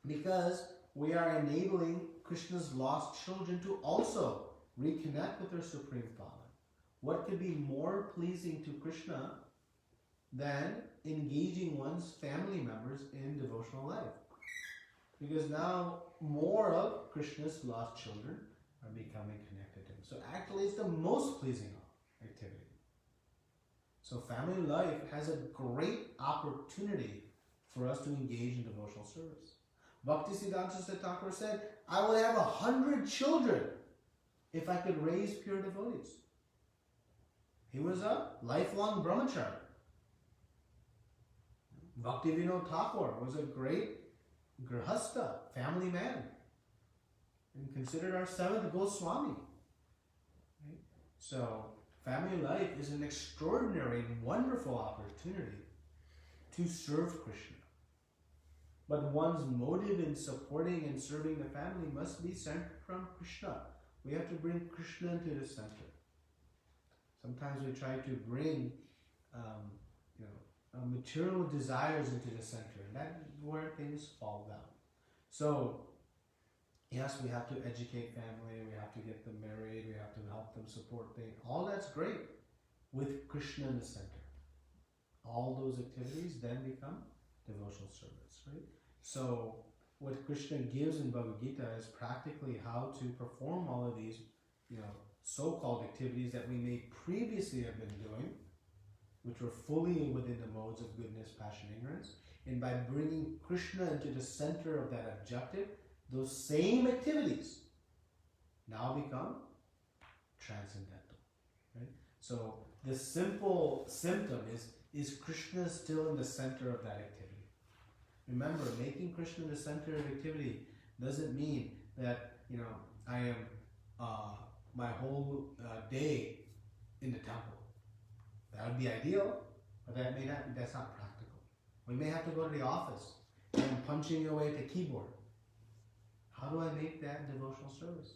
Because we are enabling Krishna's lost children to also reconnect with their Supreme Father. What could be more pleasing to Krishna than engaging one's family members in devotional life? Because now more of Krishna's lost children are becoming connected to him. So actually it's the most pleasing activity. So family life has a great opportunity for us to engage in devotional service. Bhaktisiddhanta Thakur said, I would have 100 children if I could raise pure devotees. He was a lifelong brahmachari. Bhaktivinoda Thakur was a great grihastha, family man. and considered our seventh Goswami. Right? So, family life is an extraordinary and wonderful opportunity to serve Krishna. But one's motive in supporting and serving the family must be centered from Krishna. We have to bring Krishna into the center. Sometimes we try to bring material desires into the center, and that's where things fall down. So, yes, we have to educate family, we have to get them married, we have to help them support things. All that's great with Krishna in the center. All those activities then become devotional service, right? So, what Krishna gives in Bhagavad Gita is practically how to perform all of these, so-called activities that we may previously have been doing, which were fully within the modes of goodness, passion, ignorance. And by bringing Krishna into the center of that objective, those same activities now become transcendental. Right? So the simple symptom is Krishna still in the center of that activity? Remember, making Krishna the center of activity doesn't mean that I am my whole day in the temple. That would be ideal, but that's not practical. We may have to go to the office and punching away at the keyboard. How do I make that devotional service?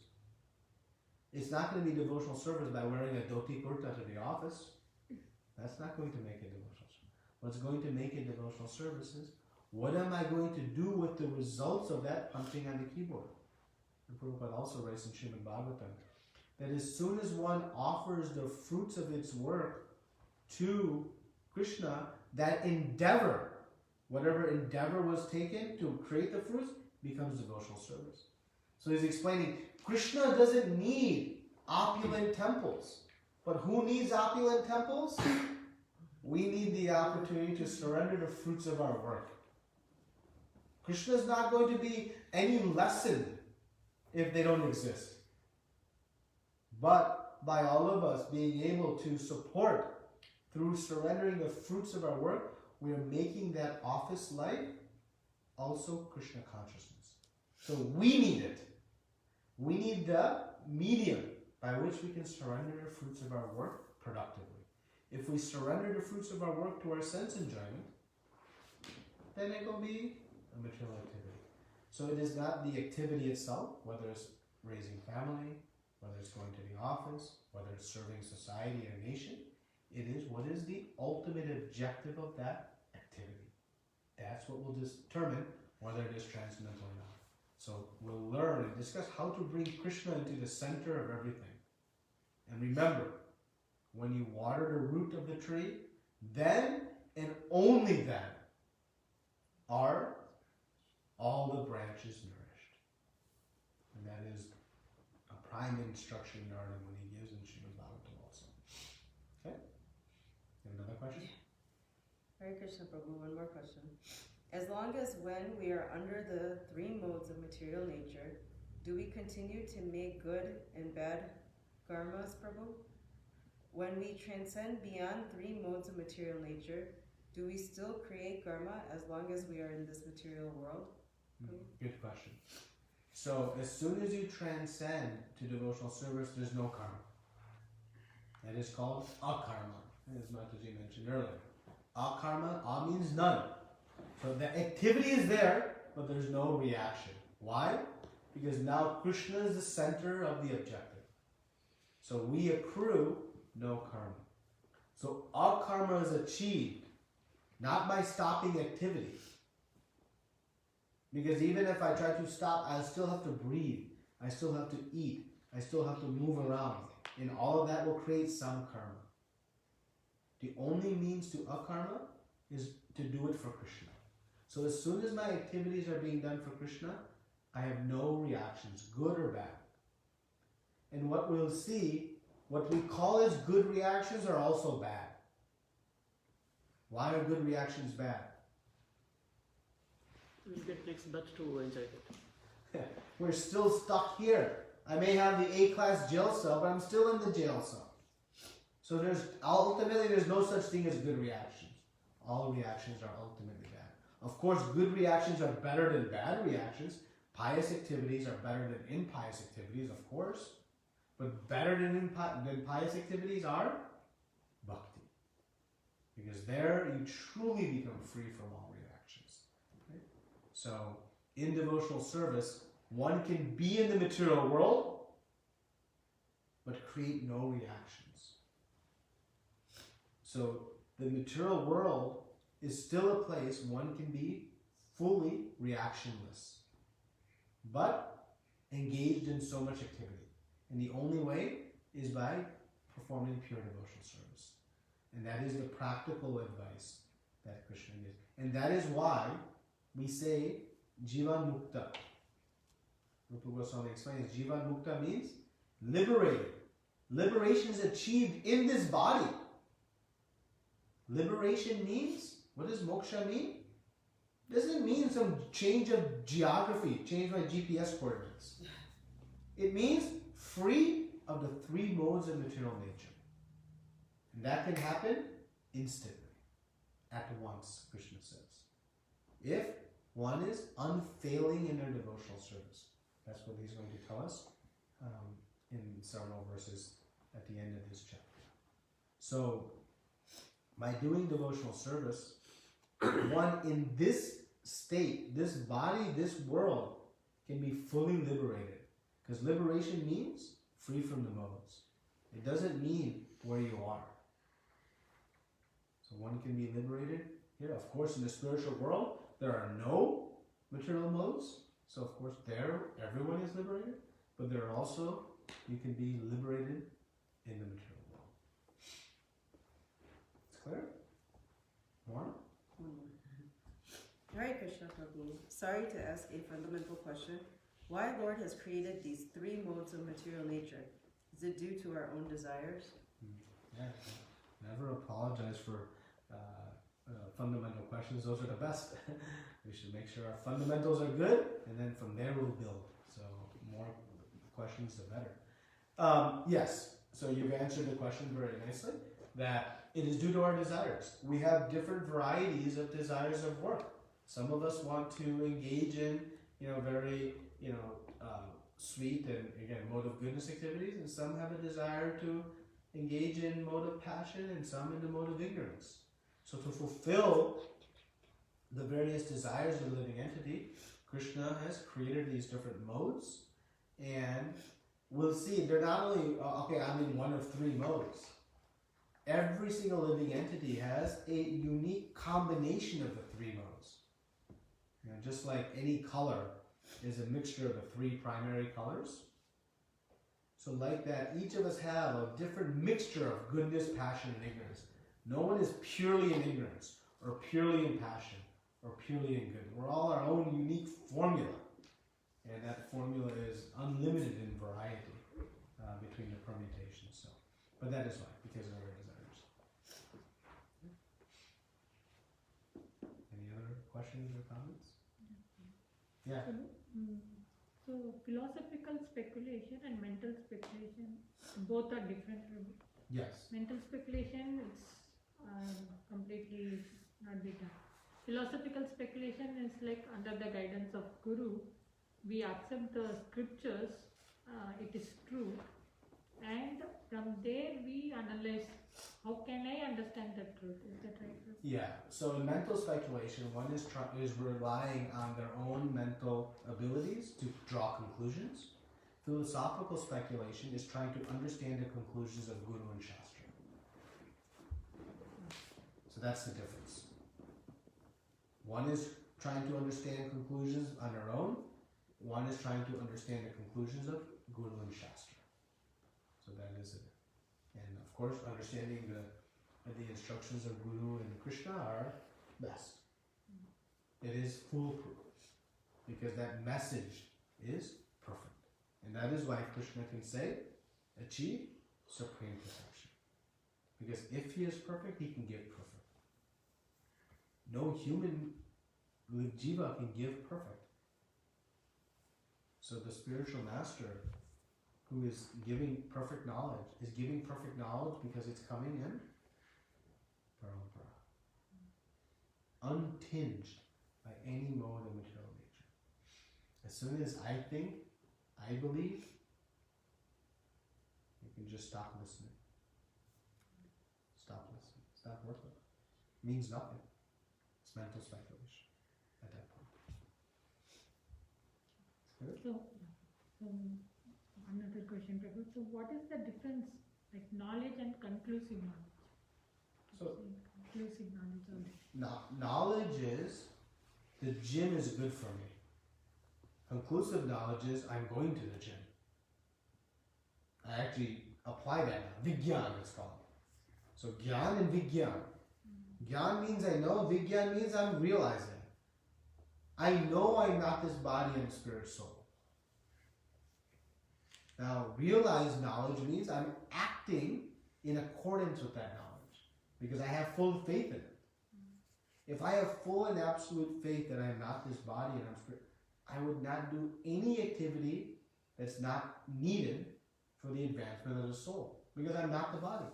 It's not going to be devotional service by wearing a dhoti kurta to the office. That's not going to make it devotional service. What's going to make it devotional service is, what am I going to do with the results of that punching on the keyboard? And Prabhupada also writes in Srimad Bhagavatam that as soon as one offers the fruits of its work to Krishna, that endeavor, whatever endeavor was taken to create the fruits, becomes devotional service. So he's explaining, Krishna doesn't need opulent temples. But who needs opulent temples? We need the opportunity to surrender the fruits of our work. Krishna is not going to be any lessened if they don't exist. But by all of us being able to support through surrendering the fruits of our work, we are making that office life also Krishna consciousness. So we need it. We need the medium by which we can surrender the fruits of our work productively. If we surrender the fruits of our work to our sense enjoyment, then it will be a material activity. So it is not the activity itself, whether it's raising family, whether it's going to the office, whether it's serving society or nation. It is what is the ultimate objective of that activity. That's what will determine whether it is transcendental or not. So we'll learn and discuss how to bring Krishna into the center of everything. And remember, when you water the root of the tree, then and only then are all the branches nourished. And that is a prime instruction Narada Muni gives in Srimad Bhagavatam also. Okay? Another question? Hare Krishna Prabhu, one more question. As long as when we are under the three modes of material nature, do we continue to make good and bad karmas, Prabhu? When we transcend beyond three modes of material nature, do we still create karma as long as we are in this material world? Good question. So as soon as you transcend to devotional service, there's no karma. That is called akarma, as Mataji mentioned earlier. Akarma, a means none. So the activity is there, but there's no reaction. Why? Because now Krishna is the center of the objective. So we accrue no karma. So akarma is achieved not by stopping activity. Because even if I try to stop, I still have to breathe. I still have to eat. I still have to move around. And all of that will create some karma. The only means to akarma is to do it for Krishna. So as soon as my activities are being done for Krishna, I have no reactions, good or bad. And what we'll see, what we call as good reactions are also bad. Why are good reactions bad? We get mixed but to enjoy it. We're still stuck here. I may have the A-class jail cell, but I'm still in the jail cell. So ultimately there's no such thing as good reactions. All reactions are ultimately bad. Of course, good reactions are better than bad reactions, Pious activities are better than impious activities, of course, but better than pious activities are bhakti. Because there you truly become free from all reactions. Right? So, in devotional service, one can be in the material world, but create no reactions. So, the material world is still a place one can be fully reactionless, but engaged in so much activity. And the only way is by performing pure devotional service. And that is the practical advice that Krishna gives. And that is why we say Jivan Mukta. Rupa Goswami explains Jivan Mukta means liberated. Liberation is achieved in this body. Liberation means, what does moksha mean? Doesn't mean some change of geography, change my GPS coordinates. It means free of the three modes of material nature. And that can happen instantly, at once, Krishna says. If one is unfailing in their devotional service. That's what he's going to tell us in several verses at the end of this chapter. So, by doing devotional service, one in this state, this body, this world, can be fully liberated. Because liberation means free from the modes. It doesn't mean where you are. So one can be liberated here. Of course, in the spiritual world, there are no material modes. So of course, there everyone is liberated. But there are also, you can be liberated in the material world. It's clear? More? Hare Krishna Prabhu. Sorry to ask a fundamental question. Why Lord has created these three modes of material nature? Is it due to our own desires? Yeah. Never apologize for fundamental questions. Those are the best. We should make sure our fundamentals are good, and then from there we'll build. So more questions, the better. Yes. So you've answered the question very nicely. That it is due to our desires. We have different varieties of desires of work. Some of us want to engage in, very, sweet and, again, mode of goodness activities, and some have a desire to engage in mode of passion, and some in the mode of ignorance. So to fulfill the various desires of the living entity, Krishna has created these different modes, and we'll see, they're not only, I'm in one of three modes. Every single living entity has a unique combination of the three modes. Just like any color is a mixture of the three primary colors. So like that, each of us have a different mixture of goodness, passion, and ignorance. No one is purely in ignorance, or purely in passion, or purely in good. We're all our own unique formula. And that formula is unlimited in variety between the permutations. So, but that is why, because of our desires. Any other questions or comments? Yeah. So philosophical speculation and mental speculation, both are different. Yes. Mental speculation is completely not be done. Philosophical speculation is like under the guidance of Guru, we accept the scriptures, it is true, and from there we analyze how can I understand the truth. Is that right? Yeah. So in mental speculation, one is relying on their own mental abilities to draw conclusions. Philosophical speculation is trying to understand the conclusions of Guru and Shastra. So that's the difference. One is trying to understand conclusions on their own. One is trying to understand the conclusions of Guru and Shastra. So that is it. And of course, understanding the instructions of Guru and Krishna are best. It is foolproof because that message is perfect. And that is why Krishna can say, achieve supreme perfection. Because if he is perfect, he can give perfect. No human jiva can give perfect. So the spiritual master who is giving perfect knowledge is giving perfect knowledge because it's coming in parampara, untinged by any mode of material nature. As soon as I think, I believe, you can just stop listening. Stop listening. It's not worth it. It means nothing. It's mental speculation at that point. Good? So, another question, Prabhu. So, what is the difference, like knowledge and conclusive knowledge? So, Conclusive knowledge only. knowledge is the gym is good for me. Conclusive knowledge is I'm going to the gym. I actually apply that now. Vigyan it's called. So Gyan and Vigyan. Gyan means I know, Vigyan means I'm realizing. I know I'm not this body and spirit soul. Now, realized knowledge means I'm acting in accordance with that knowledge because I have full faith in it. If I have full and absolute faith that I am not this body and I'm spirit, I would not do any activity that's not needed for the advancement of the soul because I'm not the body.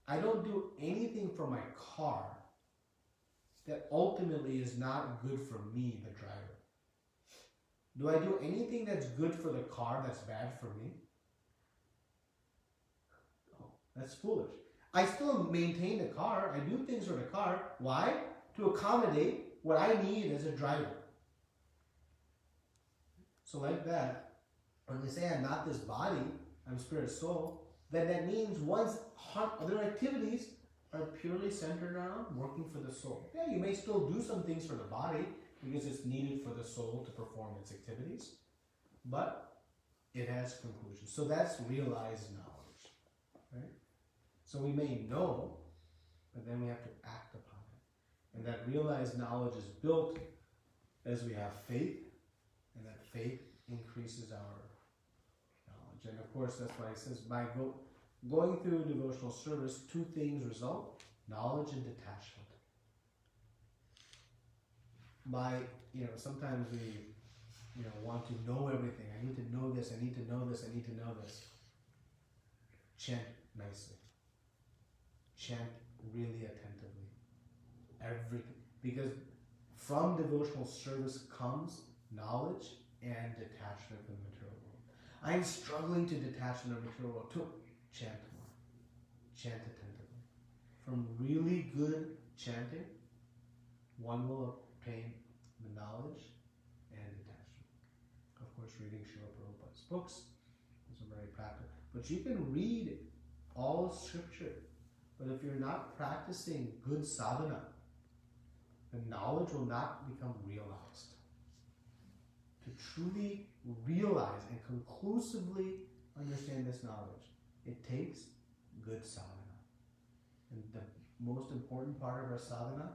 I don't do anything for my car that ultimately is not good for me, the driver. Do I do anything that's good for the car that's bad for me? No, that's foolish. I still maintain the car. I do things for the car. Why? To accommodate what I need as a driver. So like that, when we say I'm not this body, I'm spirit soul, then that means one's other activities are purely centered around working for the soul. Yeah, you may still do some things for the body because it's needed for the soul to perform its activities, but it has conclusions. So that's realized knowledge, right? So we may know, but then we have to act upon it. And that realized knowledge is built as we have faith, and that faith increases our knowledge. And of course, that's why it says, by going through devotional service, two things result: knowledge and detachment. Sometimes we, want to know everything. I need to know this, I need to know this, I need to know this. Chant nicely. Chant really attentively. Everything. Because from devotional service comes knowledge and detachment from the material world. I'm struggling to detach from the material world too. Chant more. Chant attentively. From really good chanting, one will obtain the knowledge and detachment. Of course, reading Srila Prabhupada's books is very practical. But you can read all scripture, but if you're not practicing good sadhana, the knowledge will not become realized. To truly realize and conclusively understand this knowledge, it takes good sadhana. And the most important part of our sadhana,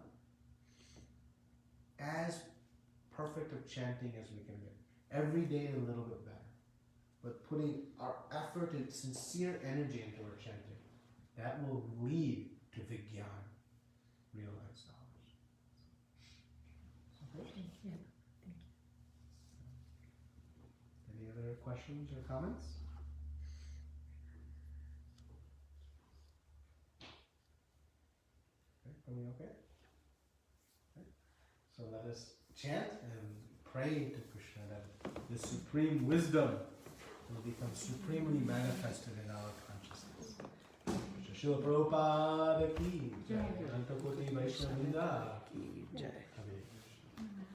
as perfect of chanting as we can get. Every day a little bit better. But putting our effort and sincere energy into our chanting, that will lead to Vigyan, realized knowledge. Okay? Yeah. Any other questions or comments? Okay, are we okay? Okay. So let us chant and pray to Krishna that the supreme wisdom will become supremely manifested in our consciousness. Srila Prabhupada ki jai. Antakoti Vaishnavrinda ki jai.